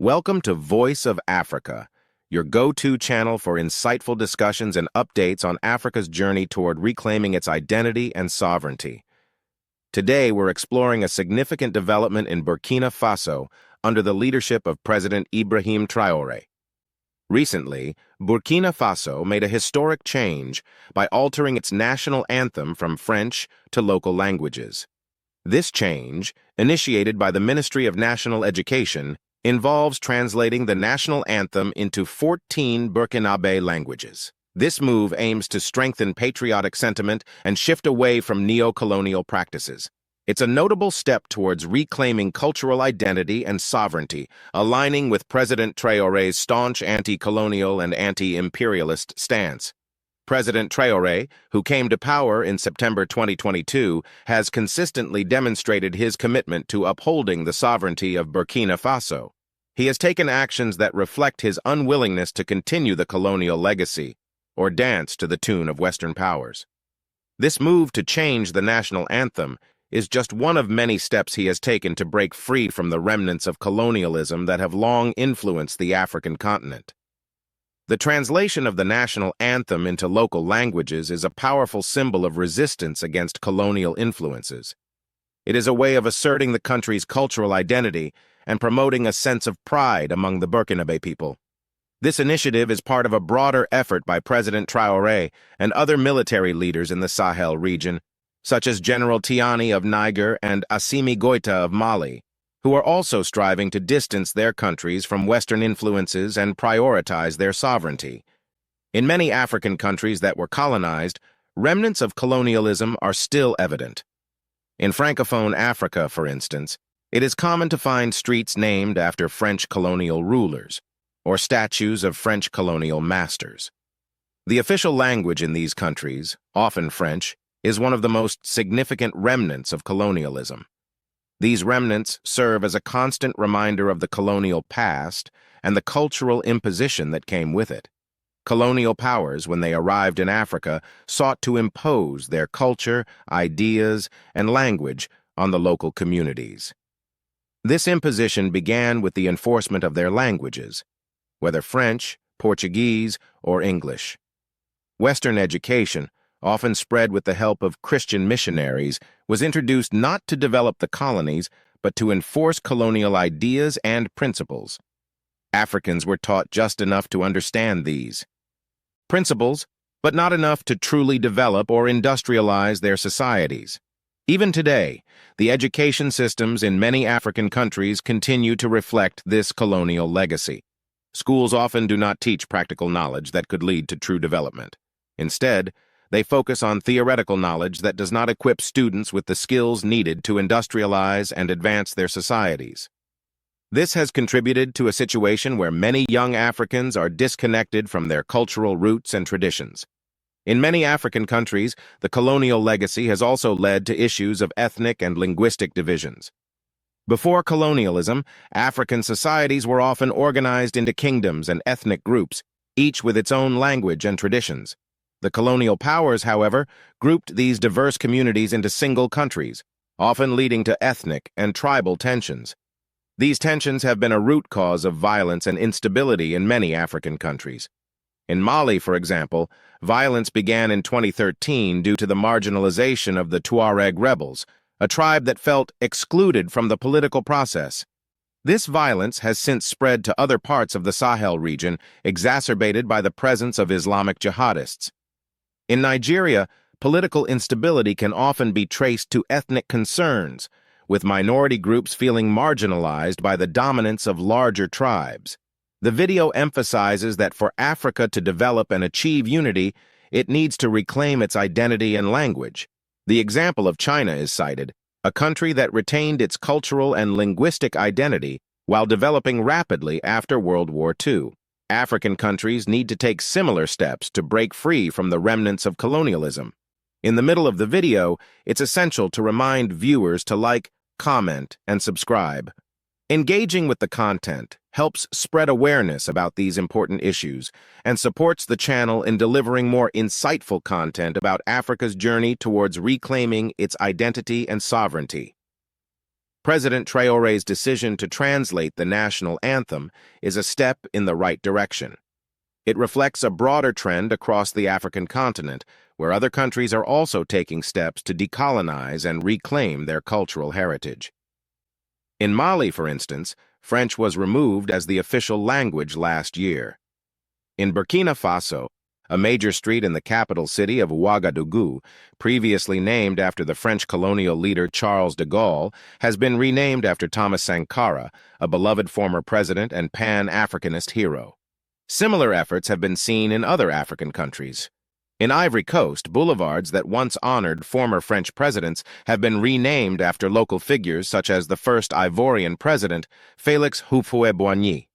Welcome to Voice of Africa, your go-to channel for insightful discussions and updates on Africa's journey toward reclaiming its identity and sovereignty. Today, we're exploring a significant development in Burkina Faso under the leadership of President Ibrahim Traoré. Recently, Burkina Faso made a historic change by altering its national anthem from French to local languages. This change, initiated by the Ministry of National Education, involves translating the national anthem into 14 Burkinabe languages. This move aims to strengthen patriotic sentiment and shift away from neo-colonial practices. It's a notable step towards reclaiming cultural identity and sovereignty, aligning with President Traoré's staunch anti-colonial and anti-imperialist stance. President Traoré, who came to power in September 2022, has consistently demonstrated his commitment to upholding the sovereignty of Burkina Faso. He has taken actions that reflect his unwillingness to continue the colonial legacy or dance to the tune of Western powers. This move to change the national anthem is just one of many steps he has taken to break free from the remnants of colonialism that have long influenced the African continent. The translation of the national anthem into local languages is a powerful symbol of resistance against colonial influences. It is a way of asserting the country's cultural identity and promoting a sense of pride among the Burkinabe people. This initiative is part of a broader effort by President Traoré and other military leaders in the Sahel region, such as General Tiani of Niger and Assimi Goïta of Mali, who are also striving to distance their countries from Western influences and prioritize their sovereignty. In many African countries that were colonized, remnants of colonialism are still evident. In Francophone Africa, for instance, it is common to find streets named after French colonial rulers, or statues of French colonial masters. The official language in these countries, often French, is one of the most significant remnants of colonialism. These remnants serve as a constant reminder of the colonial past and the cultural imposition that came with it. Colonial powers, when they arrived in Africa, sought to impose their culture, ideas, and language on the local communities. This imposition began with the enforcement of their languages, whether French, Portuguese, or English. Western education, often spread with the help of Christian missionaries, was introduced not to develop the colonies, but to enforce colonial ideas and principles. Africans were taught just enough to understand these principles, but not enough to truly develop or industrialize their societies. Even today, the education systems in many African countries continue to reflect this colonial legacy. Schools often do not teach practical knowledge that could lead to true development. Instead, they focus on theoretical knowledge that does not equip students with the skills needed to industrialize and advance their societies. This has contributed to a situation where many young Africans are disconnected from their cultural roots and traditions. In many African countries, the colonial legacy has also led to issues of ethnic and linguistic divisions. Before colonialism, African societies were often organized into kingdoms and ethnic groups, each with its own language and traditions. The colonial powers, however, grouped these diverse communities into single countries, often leading to ethnic and tribal tensions. These tensions have been a root cause of violence and instability in many African countries. In Mali, for example, violence began in 2013 due to the marginalization of the Tuareg rebels, a tribe that felt excluded from the political process. This violence has since spread to other parts of the Sahel region, exacerbated by the presence of Islamic jihadists. In Nigeria, political instability can often be traced to ethnic concerns, with minority groups feeling marginalized by the dominance of larger tribes. The video emphasizes that for Africa to develop and achieve unity, it needs to reclaim its identity and language. The example of China is cited, a country that retained its cultural and linguistic identity while developing rapidly after World War II. African countries need to take similar steps to break free from the remnants of colonialism. In the middle of the video, it's essential to remind viewers to like, comment, and subscribe. Engaging with the content helps spread awareness about these important issues and supports the channel in delivering more insightful content about Africa's journey towards reclaiming its identity and sovereignty. President Traore's decision to translate the national anthem is a step in the right direction. It reflects a broader trend across the African continent, where other countries are also taking steps to decolonize and reclaim their cultural heritage. In Mali, for instance, French was removed as the official language last year. In Burkina Faso, a major street in the capital city of Ouagadougou, previously named after the French colonial leader Charles de Gaulle, has been renamed after Thomas Sankara, a beloved former president and Pan-Africanist hero. Similar efforts have been seen in other African countries. In Ivory Coast, boulevards that once honored former French presidents have been renamed after local figures such as the first Ivorian president, Félix Houphouët-Boigny.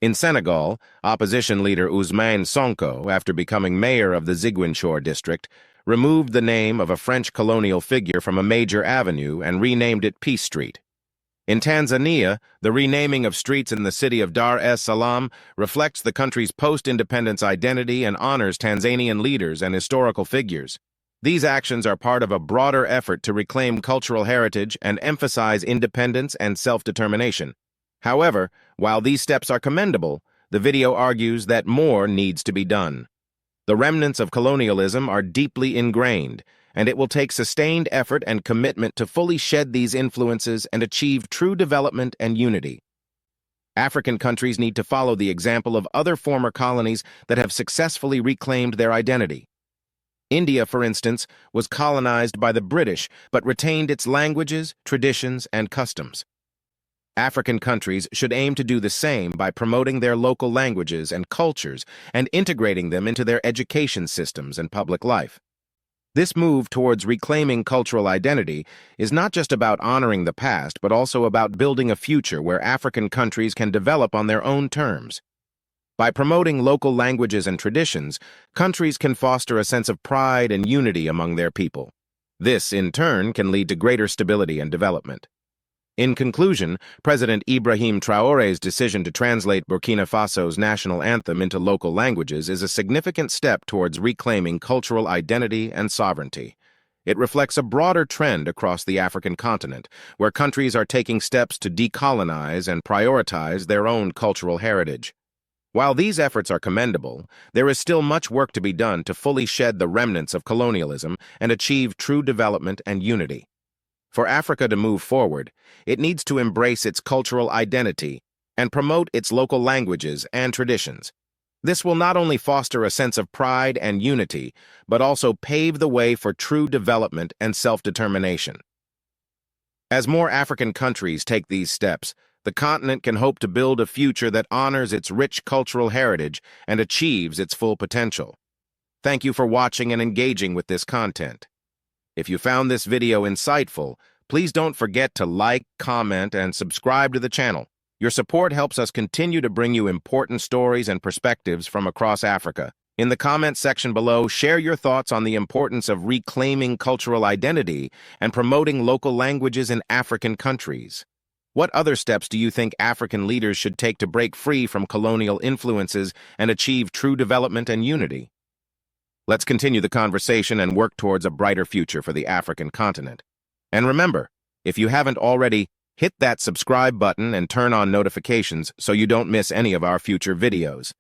In Senegal, opposition leader Ousmane Sonko, after becoming mayor of the Ziguinchor district, removed the name of a French colonial figure from a major avenue and renamed it Peace Street. In Tanzania, the renaming of streets in the city of Dar es Salaam reflects the country's post-independence identity and honors Tanzanian leaders and historical figures. These actions are part of a broader effort to reclaim cultural heritage and emphasize independence and self-determination. However, while these steps are commendable, the video argues that more needs to be done. The remnants of colonialism are deeply ingrained, and it will take sustained effort and commitment to fully shed these influences and achieve true development and unity. African countries need to follow the example of other former colonies that have successfully reclaimed their identity. India, for instance, was colonized by the British but retained its languages, traditions, and customs. African countries should aim to do the same by promoting their local languages and cultures and integrating them into their education systems and public life. This move towards reclaiming cultural identity is not just about honoring the past, but also about building a future where African countries can develop on their own terms. By promoting local languages and traditions, countries can foster a sense of pride and unity among their people. This, in turn, can lead to greater stability and development. In conclusion, President Ibrahim Traore's decision to translate Burkina Faso's national anthem into local languages is a significant step towards reclaiming cultural identity and sovereignty. It reflects a broader trend across the African continent, where countries are taking steps to decolonize and prioritize their own cultural heritage. While these efforts are commendable, there is still much work to be done to fully shed the remnants of colonialism and achieve true development and unity. For Africa to move forward, it needs to embrace its cultural identity and promote its local languages and traditions. This will not only foster a sense of pride and unity, but also pave the way for true development and self-determination. As more African countries take these steps, the continent can hope to build a future that honors its rich cultural heritage and achieves its full potential. Thank you for watching and engaging with this content. If you found this video insightful, please don't forget to like, comment, and subscribe to the channel. Your support helps us continue to bring you important stories and perspectives from across Africa. In the comment section below, share your thoughts on the importance of reclaiming cultural identity and promoting local languages in African countries. What other steps do you think African leaders should take to break free from colonial influences and achieve true development and unity? Let's continue the conversation and work towards a brighter future for the African continent. And remember, if you haven't already, hit that subscribe button and turn on notifications so you don't miss any of our future videos.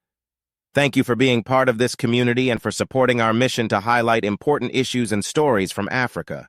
Thank you for being part of this community and for supporting our mission to highlight important issues and stories from Africa.